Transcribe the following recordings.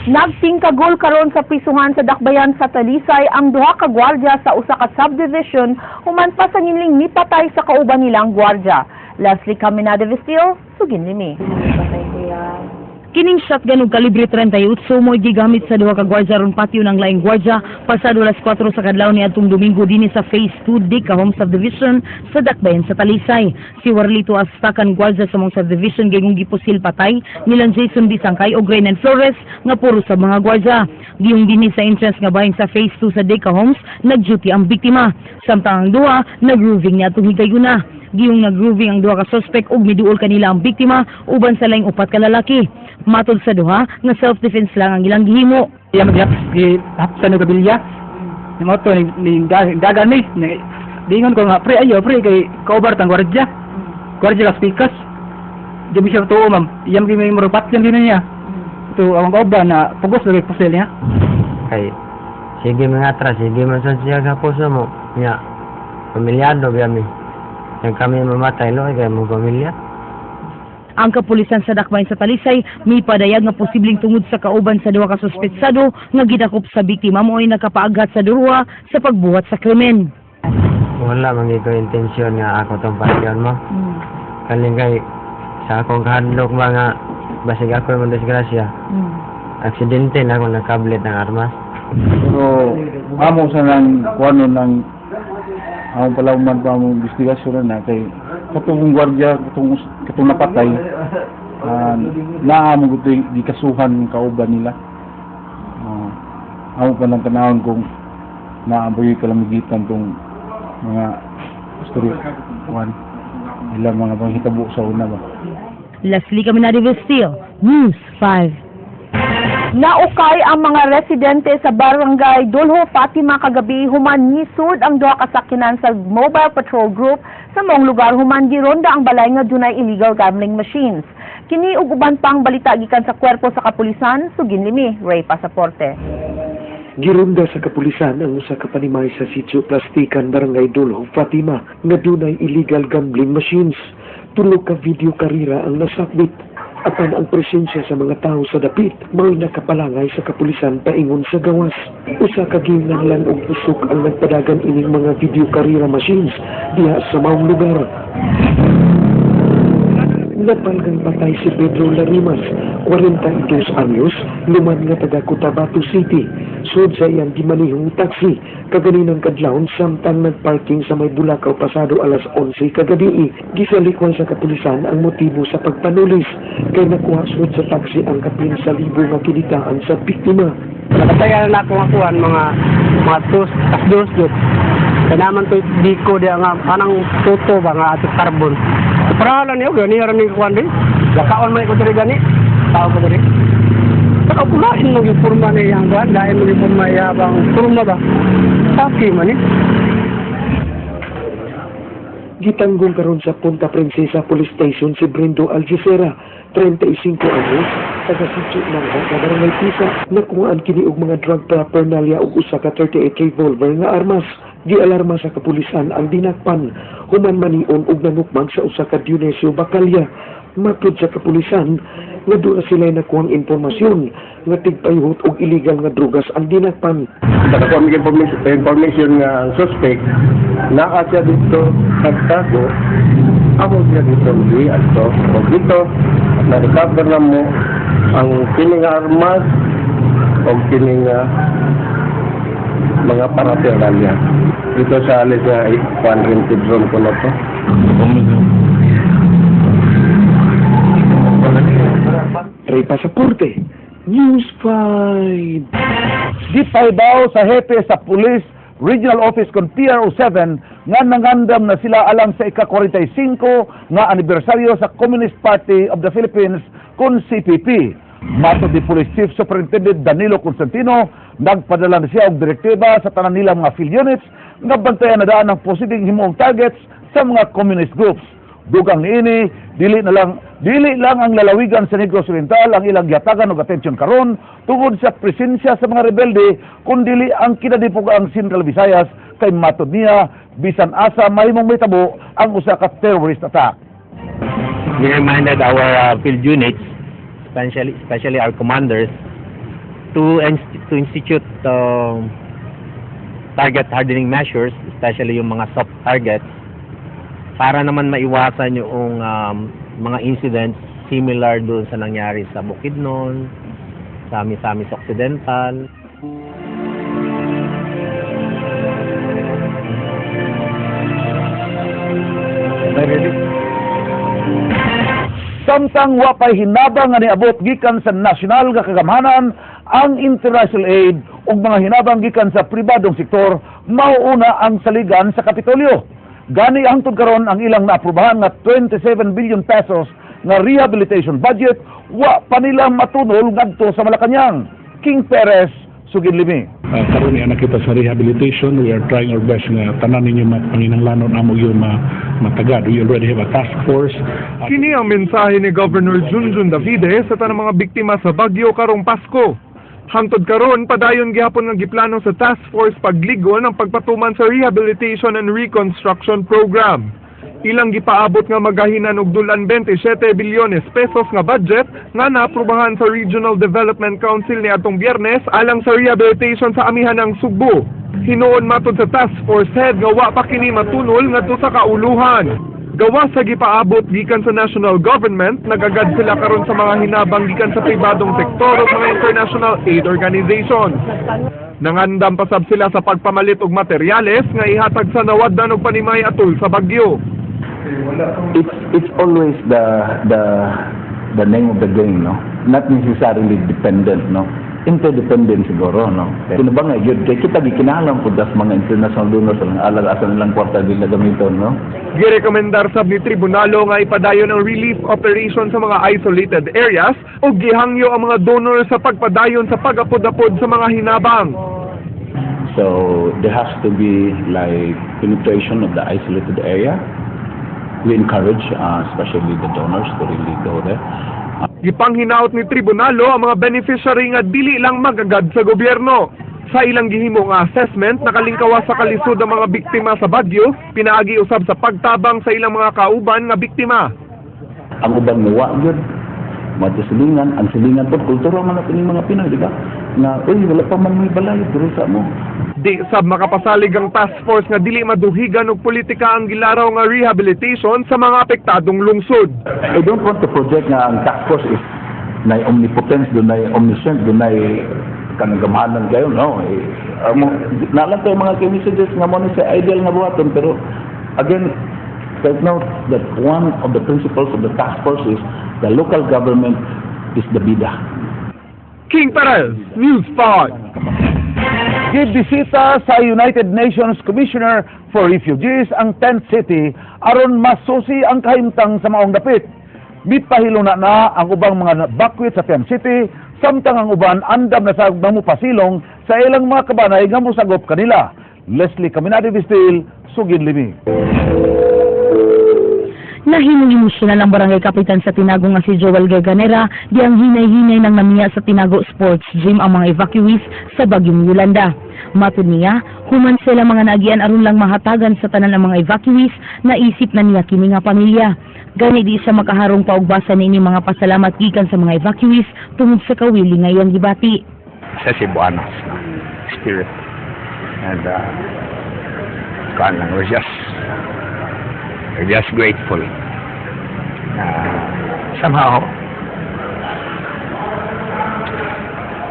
Nagtingkagol karon sa prisuhan sa Dakbayan sa Talisay ang duha ka gwardiya sa usa ka subdivision human pa sa ngiling nipatay sa kauban nilang gwardiya. Leslie Caminada Vestil, Sugin Limi. Kining shotgun ug kalibre 38 mo gigamit sa duha ka gwardiya ron patio ng laing gwardiya pasado alas 4 sa kadlaw niadtong Domingo dinhi sa Phase 2 Dika Home Subdivision sa Dakbayan sa Talisay. Si Warlito Astakan gwardiya sa mong subdivision gayong gipusil patay nilang Jason Disangkay ug Reynan Flores nga puro sa mga gwardiya. Giyong dinhi sa entrance nga bahin sa Phase 2 sa Dika Homes nagduty ang biktima samtang ang duha nag-grooving niadtong higayuna. Giyong nag-grooving ang duha ka suspect ug miduol kanila ang biktima uban sa laing upat ka lalaki. Matod sa duha nga self-defense lang ang ilang gihimo. Iya sa nagabilya. Ni mo to ni dagan ni. Dingon ko nga pre kay cover tang gwardiya. Gwardiya ka speakers. Di siya to ma'am. Iyam gi may murapat yan din niya. To ang kauban na pugos lagi pusil niya. Kay sige mga atras, sige man sa siya sa puso mo. Nya pamilyado biyami. Yang kami mamatay lo kay mo pamilya. Ang kapulisan sa Dakbayan sa Talisay may padayag nga posibleng tungod sa kauban sa duha ka suspetsado nga gidakop sa biktima mo'y nakapaaghat sa duha sa pagbuhat sa krimen. Wala man ko intensyon nga ako tong pasyon mo. Kaling kay sa akong kahadlok mga basig ako man disgrasya. Aksidente na ako nakablit ng armas. Pero amo sa nang kuano ng ang palauman pa mo investigasyon na kay katong gwardiya katong napatay naa mo gutoy di kasuhan kauban nila. Amo pa lang tanawon kung naaboy kalamigitan tong mga story one ilang mga panghitabo sa una ba. Leslie Caminada Vestil, News 5. Naukay ang mga residente sa Barangay Dulho, Fatima kagabi human nisud ang duha ka sakyanan sa Mobile Patrol Group sa mong lugar human gironda ang balay nga dunay illegal gambling machines. Kini ug uban pang balita gikan sa kwerpo sa kapulisan, Sugin Limi, Ray Pasaporte. Gironda sa kapulisan ang usa ka panimay sa Sitio Plastikan, Barangay Dulho, Fatima nga dunay illegal gambling machines. Tulo ka video karira ang nasakbit. Apan ang presensya sa mga tao sa dapit, mao'y nakapalangay sa kapulisan paingon sa gawas. Usa ka ginahanglan og usok ang nagpadagan ining mga video karira machines diha sa maong lugar. Napalgang patay si Pedro Larimas, 42 anyos, luman nga taga Cotabato City. Sud sa iyang gimanihong taxi, kaganinang kadlawon samtang nagparking sa may Bulacau pasado alas 11 kagabi. Gisalikwan sa kapulisan ang motibo sa pagpanulis, kay nakuha sud sa taxi ang kapin sa libo nga kinitaan sa biktima. Nakatayan na ako kuan mga tus takdos. Kanaman to di ko dia nga anang tuto ba nga ato carbon. Paralan niyo gani ran ni kuan din. Lakaon man ko diri gani. Tao ko diri. Saka kulain mo yung forma niya yang gan, dahil mo yung forma yabang forma ba. Saki man eh. Gitanggong karon sa Punta Princesa Police Station si Brendo Algecera, 35 anyos, taga Sitio Nangka, sa Barangay Pisa, nakuhaan kini og mga drug paraphernalia ug usa ka 38 revolver nga armas. Gialarma sa kapulisan ang dinakpan, human manion ug nanukmag sa usa ka Dionisio Bacalya. Matod sa kapulisan, nga doon sila nakuhang informasyon nga tigpayhot og illegal nga drugas ang dinakpan. Nakakuha information nga ang suspect naa siya dito nagtago ako siya dito di ato o dito na-recover na mo ang kining armas o kining mga paraphernalia dito sa alis nga rented room ko na to. Ray Pasaporte, News 5. Gipaybaw sa hepe sa Police Regional Office kon PRO7 nga nangandam na sila alang sa ika-45 nga anibersaryo sa Communist Party of the Philippines kon CPP. Matod ni Police Chief Superintendent Danilo Constantino, nagpadala na siya og direktiba sa tanan nila mga field units nga bantayan na daan ang posibleng himuong targets sa mga communist groups. Dugang niini, dili lang ang lalawigan sa Negros Oriental ang ilang yatagan og atensyon karon tungod sa presensya sa mga rebelde, kundi ang kinadipugang Central Visayas kay matod niya bisan asa mahimong mitabo ang usa ka terrorist attack. We reminded our field units, especially our commanders, to institute target hardening measures, especially yung mga soft targets, para naman maiwasan yung mga incidents similar doon sa nangyari sa Bukidnon, sa Misamis Occidental. Samtang wapay hinabang nga niabot gikan sa nasyonal nga kagamhanan ang international aid ug mga hinabang gikan sa pribadong sektor, mauuna ang saligan sa Kapitolyo. Gani hangtod karon ang ilang naaprubahan nga 27 billion pesos nga rehabilitation budget wa pa nila matunol ngadto sa Malacañang. King Perez, Sugid Limi. Karon ni anak kita sa rehabilitation, we are trying our best nga tanan ninyo panginahanglanon amo yung matagad. We already have a task force. Kini ang mensahe ni Governor Junjun Davide sa tanang mga biktima sa Bagyo karong Pasko. Hangtod karon padayon gihapon nga giplano sa task force pagligon ang pagpatuman sa Rehabilitation and Reconstruction Program. Ilang gipaabot nga magahinan og dulan 27 bilyones pesos nga budget nga naaprubahan sa Regional Development Council niadtong Biyernes alang sa rehabilitation sa amihan ng Sugbo. Hinuon matod sa task force head nga wa pa kini matunol ngadto sa kauluhan. Gawa sa gipaabot gikan sa national government, nagagad sila karon sa mga hinabang gikan sa pribadong sektor ug mga international aid organizations. Nangandam pasab sila sa pagpamalit og materyales nga ihatag sa nawaddan og panimay atol sa bagyo. It's always the name of the game, no? Not necessarily dependent, no? Interdependent siguro, no? Kung ba nga, yun, kita gikinahanglan po das mga international donors ang alang asa nilang kwarta din na gamiton, no? Girekomendar sab ni tribunalo nga ipadayon ang relief operation sa mga isolated areas o gihangyo ang mga donor sa pagpadayon sa pag-apod-apod sa mga hinabang. So there has to be like penetration of the isolated area. We encourage especially the donors to really go there. Gipanghinaot ni tribunalo ang mga beneficiary nga dili lang magagad sa gobyerno. Sa ilang gihimo nga assessment, nakalingkawa sa kalisod ang mga biktima sa Bagyo, pinaagi usab sa pagtabang sa ilang mga kauban nga biktima. Ang uban niwa yun, matusilingan, ang silingan po, kultura man natin yung mga Pinoy, di ba? Na, uy, wala pa man may balay, pero sa mo. Di sab makapasalig ang task force nga dili maduhigan og politika ang gilaraw nga rehabilitation sa mga apektadong lungsod. I don't want to project nga ang task force is na omnipotence, doon na omniscient, doon na kanagamahanan kayo, no? Naalam tayo mga kemisudes nga mo sa ideal nga buhaton, pero again, take note that one of the principles of the task force is the local government is the bida. King Perez, News 5. Gibisita sa United Nations Commissioner for Refugees ang tent city aron masusi ang kahimtang sa maong dapit. Mipahiluna na ang ubang mga bakwit sa tent city, samtang ang uban andam na sa mamupasilong sa ilang mga kabanay nga musagop kanila. Leslie Caminati Vistil, Sugid Limi. Nahimuhimo siya ng barangay kapitan sa Tinago nga si Joel Garganera di ang hinay-hinay ng namiya sa Tinago Sports Gym ang mga evacuees sa Bagyong Yolanda. Matod niya, human sila mga naagian aron lang mahatagan sa tanan ng mga evacuees na isip na niya kini nga pamilya. Gani di siya makaharong paugbasa ni ini mga pasalamat gikan sa mga evacuees tungod sa kawili nga iyang gibati. Sa Cebuanos spirit and we're just grateful. Somehow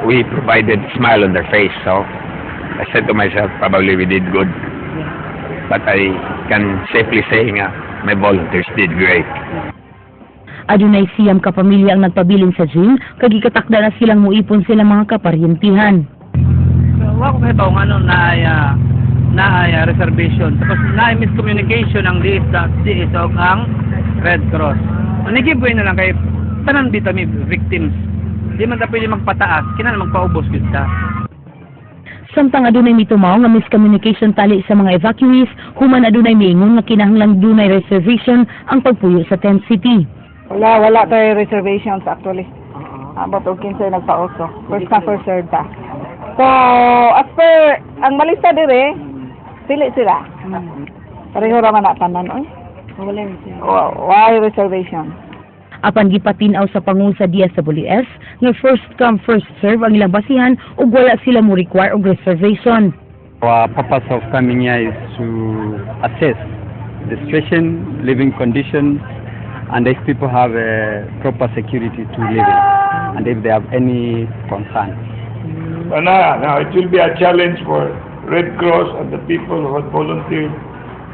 we provided a smile on their face, so I said to myself, probably we did good. But I can safely say nga, my volunteers did great. Adunay siyam ka pamilya ang nagpabilin sa gym, kag ikatakda na silang muipon silang mga kaparyentihan. So, ako kahit na ay reservation. Tapos na ay miscommunication ang DSWD o ang Red Cross. Nagibay na lang kay tanan dito may victims. Di man ta pwede magpataas, kinahanglan magpaubos gyud ta. Samtang adunay mitumaw nga miscommunication tali sa mga evacuees, human adunay miingon nga kinahanglang dunay reservation ang pagpuyo sa tent city. Wala tayo reservations actually. About og 15 nagpa-auto. First come first served ta. So, as per ang malista dire, pili sila. Pareho ra man na tanan oy. Why reservation? Apan gipatinaw sa pangulo sa DSWS nga first come first serve ang ilang basihan ug wala sila mo require og reservation. Our purpose of coming here is to assess the situation, living conditions, and if people have a proper security to live in, and if they have any concerns. Now it will be a challenge for Red Cross and the people who have volunteered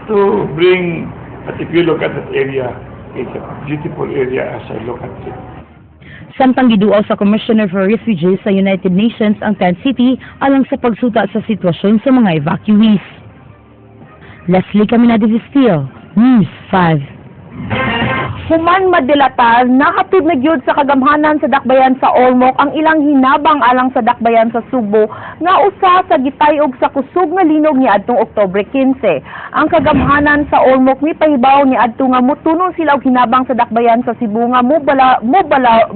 to bring, but if you look at that area, it's a beautiful area as I look at it. Samtang giduaw sa Commissioner for Refugees sa United Nations ang Tent City alang sa pagsuta sa sitwasyon sa mga evacuees. Leslie Caminada Vistil, News 5. Human madilata, nahatod na gyud sa kagamhanan sa dakbayan sa Ormoc ang ilang hinabang alang sa dakbayan sa Subo nga usa sa gitayog sa kusog nga linog niadtong Oktubre 15. Ang kagamhanan sa Ormoc mipahibaw niadto nga motunon sila og hinabang sa dakbayan sa Cebu nga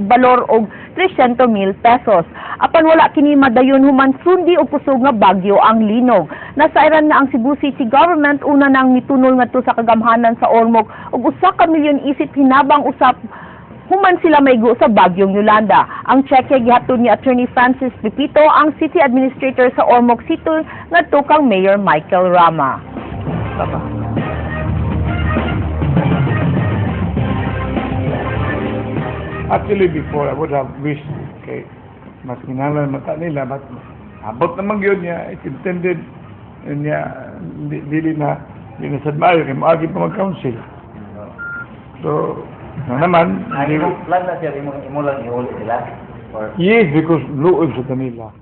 balor og 300,000 pesos. Apan wala kini madayon human sundi og kusog nga bagyo ang linog. Nasairan na ang Cebu City Government una nang mitunol ngadto sa kagamhanan sa Ormoc og usa ka milyon isip hinabang usap human sila maigo sa bagyong Yolanda. Ang cheque gihatod ni Attorney Francis Pipito ang City Administrator sa Ormoc City ngadto kang Mayor Michael Rama. Actually, before I would have wished, okay, mas kinahanglan mata nila, but abot naman yun niya, it intended niya, dili na sadmayo, kaya maagi pa mag-council. So, naman, plan na siya, imo lang ihuli sila? Yes, because luob sa kanila.